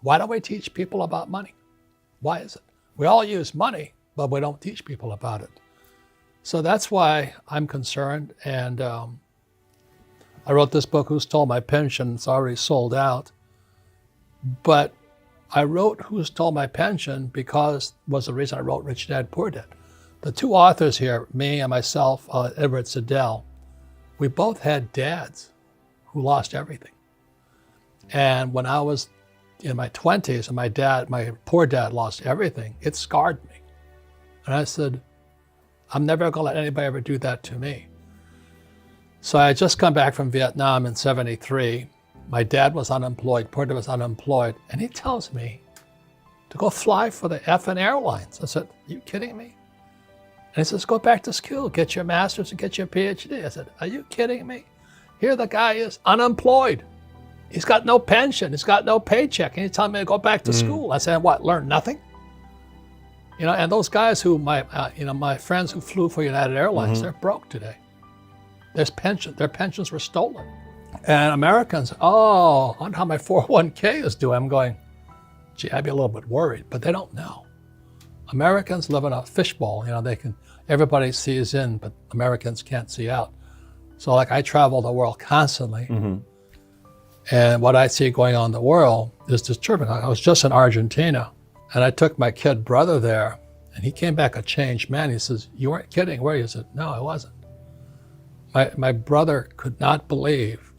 Why don't we teach people about money? Why is it? We all use money, but we don't teach people about it. So that's why I'm concerned. And I wrote this book, Who Stole My Pension? It's already sold out. But I wrote Who Stole My Pension because was the reason I wrote Rich Dad, Poor Dad. The two authors here, me and myself, Edward Siddell, we both had dads who lost everything. And when I was in my 20s and my poor dad lost everything, it scarred me. And I said, I'm never gonna let anybody ever do that to me. So I had just come back from Vietnam in 73. My dad was unemployed, poor dad was unemployed, and he tells me to go fly for the effing airlines. I said, are you kidding me? And he says, go back to school, get your master's and get your PhD. I said, are you kidding me? Here the guy is unemployed. He's got no pension, he's got no paycheck, and he's telling me to go back to school. I said, what, learn nothing? You know, and those guys who, my friends who flew for United Airlines, they're broke today. Their pensions were stolen. And Americans, I wonder how my 401k is doing. I'm going, gee, I'd be a little bit worried, but they don't know. Americans live in a fishbowl, everybody sees in, but Americans can't see out. So like I travel the world constantly, and what I see going on in the world is disturbing. I was just in Argentina, and I took my kid brother there, and he came back a changed man. He says, you weren't kidding, were you? I said, no, I wasn't. My brother could not believe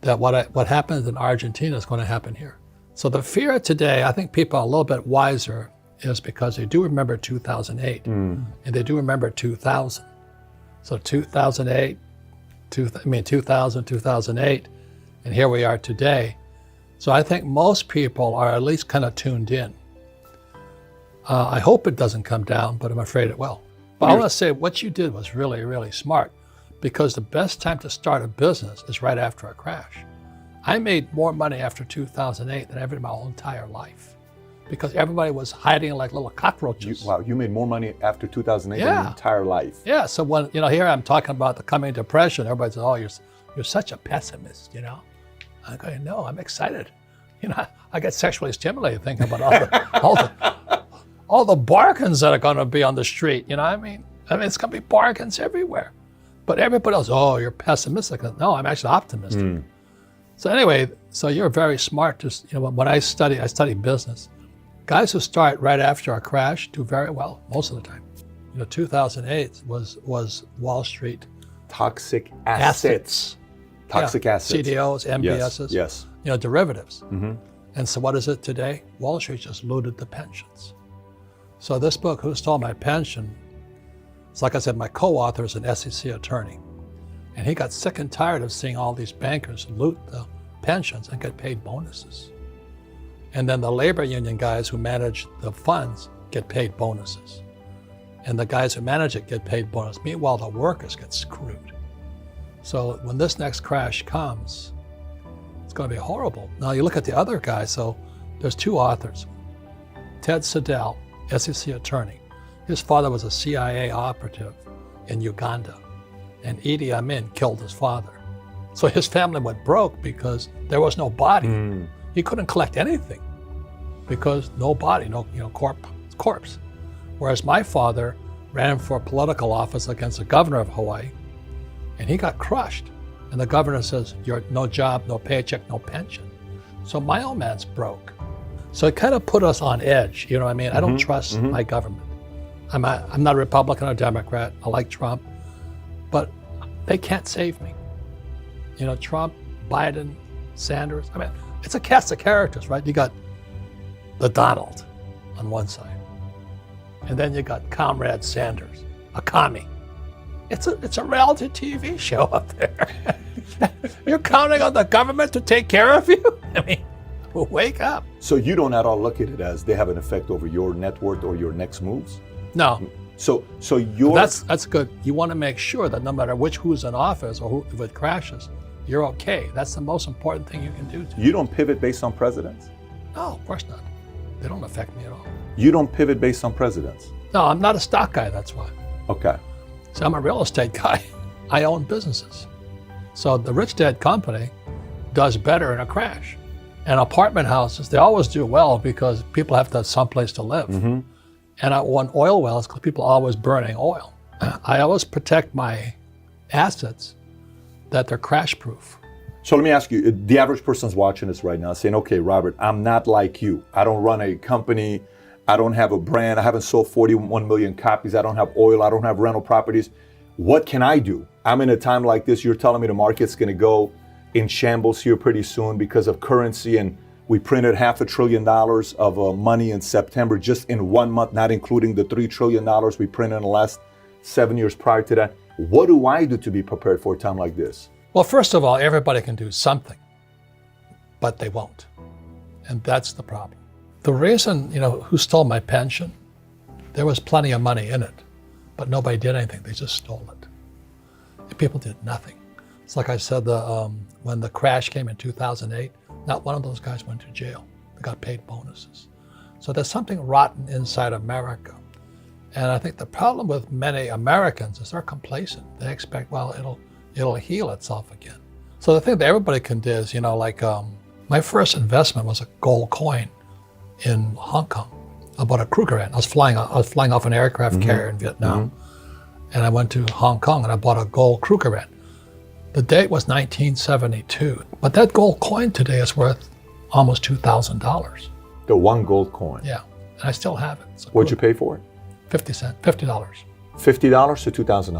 that what happened in Argentina is going to happen here. So the fear today, I think people are a little bit wiser, is because they do remember 2008, and they do remember 2000. So 2008, 2000, 2008, and here we are today. So I think most people are at least kind of tuned in. I hope it doesn't come down, but I'm afraid it will. But I want to say what you did was really, really smart, because the best time to start a business is right after a crash. I made more money after 2008 than ever in my whole entire life, because everybody was hiding like little cockroaches. You made more money after 2008 than your entire life. Yeah, so when, here I'm talking about the coming depression, everybody says, oh, you're such a pessimist, I'm going, no, I'm excited. I get sexually stimulated thinking about all the bargains that are going to be on the street, I mean, it's going to be bargains everywhere. But everybody else, oh, you're pessimistic. No, I'm actually optimistic. So anyway, so you're very smart. When I study business. Guys who start right after a crash do very well most of the time. 2008 was Wall Street. Toxic assets. Toxic assets. CDOs, MBSs. Yes. Derivatives. And so what is it today? Wall Street just looted the pensions. So this book, Who Stole My Pension? It's like I said, my co-author is an SEC attorney. And he got sick and tired of seeing all these bankers loot the pensions and get paid bonuses. And then the labor union guys who manage the funds get paid bonuses. And the guys who manage it get paid bonus. Meanwhile, the workers get screwed. So when this next crash comes, it's going to be horrible. Now you look at the other guy. So there's two authors. Ted Siddell, SEC attorney. His father was a CIA operative in Uganda, and Idi Amin killed his father. So his family went broke because there was no body. He couldn't collect anything because no body, no corpse. Whereas my father ran for political office against the governor of Hawaii, and he got crushed. And the governor says, you're no job, no paycheck, no pension. So my old man's broke. So it kind of put us on edge. I don't trust my government. I'm not a Republican or Democrat. I like Trump, but they can't save me. Trump, Biden, Sanders. It's a cast of characters, right? You got the Donald on one side, and then you got Comrade Sanders, a commie. It's a reality TV show up there. You're counting on the government to take care of you? Wake up. So you don't at all look at it as they have an effect over your net worth or your next moves? No. So you're... That's good. You want to make sure that no matter who's in office or if it crashes, you're okay. That's the most important thing you can do. You don't pivot based on presidents? No, of course not. They don't affect me at all. You don't pivot based on presidents? No, I'm not a stock guy, that's why. Okay. So I'm a real estate guy. I own businesses. So the Rich Dad Company does better in a crash And apartment houses, they always do well because people have to have someplace to live. And I want oil wells because people are always burning oil. I always protect my assets that they're crash proof. So let me ask you, the average person's watching this right now saying, okay, Robert, I'm not like you. I don't run a company. I don't have a brand. I haven't sold 41 million copies. I don't have oil. I don't have rental properties. What can I do? I'm in a time like this. You're telling me the market's going to go in shambles here pretty soon because of currency, and we printed $500 billion of money in September just in 1 month, not including the $3 trillion we printed in the last 7 years prior to that. What do I do to be prepared for a time like this? Well, first of all, everybody can do something, but they won't. And that's the problem. The reason, who stole my pension, there was plenty of money in it, but nobody did anything. They just stole it. And people did nothing. It's like I said, when the crash came in 2008, not one of those guys went to jail. They got paid bonuses. So there's something rotten inside America. And I think the problem with many Americans is they're complacent. They expect, well, it'll heal itself again. So the thing that everybody can do is, my first investment was a gold coin in Hong Kong. I bought a Krugerrand. I was flying off an aircraft carrier in Vietnam. And I went to Hong Kong and I bought a gold Krugerrand. The date was 1972. But that gold coin today is worth almost $2,000. The one gold coin? Yeah, and I still have it. What'd you pay for it? $50. $50 to $2,000.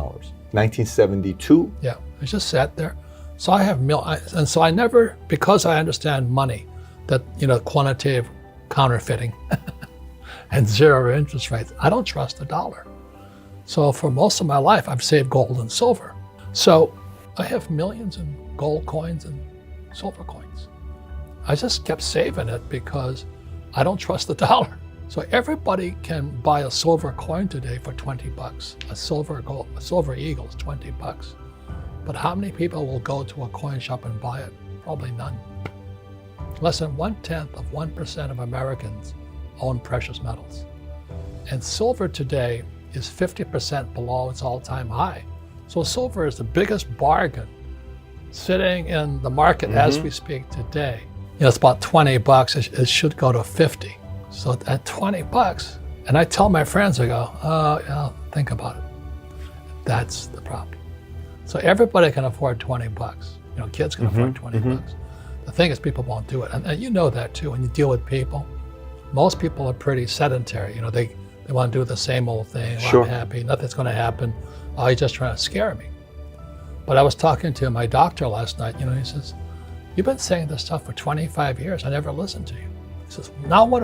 1972? Yeah, it just sat there. So I have and so I never, because I understand money, that quantitative counterfeiting and zero interest rates, I don't trust the dollar. So for most of my life, I've saved gold and silver. So I have millions in gold coins and silver coins. I just kept saving it because I don't trust the dollar. So everybody can buy a silver coin today for $20. A silver eagle is $20. But how many people will go to a coin shop and buy it? Probably none. Less than 0.1% of Americans own precious metals. And silver today is 50% below its all-time high. So silver is the biggest bargain sitting in the market as we speak today. It's about $20. It should go to 50. So at $20, and I tell my friends, I go, yeah, think about it. That's the problem. So everybody can afford $20. Kids can afford $20. The thing is, people won't do it. And you know that too, when you deal with people. Most people are pretty sedentary. They want to do the same old thing. Well, I'm happy, nothing's going to happen. Oh, he's just trying to scare me. But I was talking to my doctor last night. He says, you've been saying this stuff for 25 years. I never listened to you. He says, now what do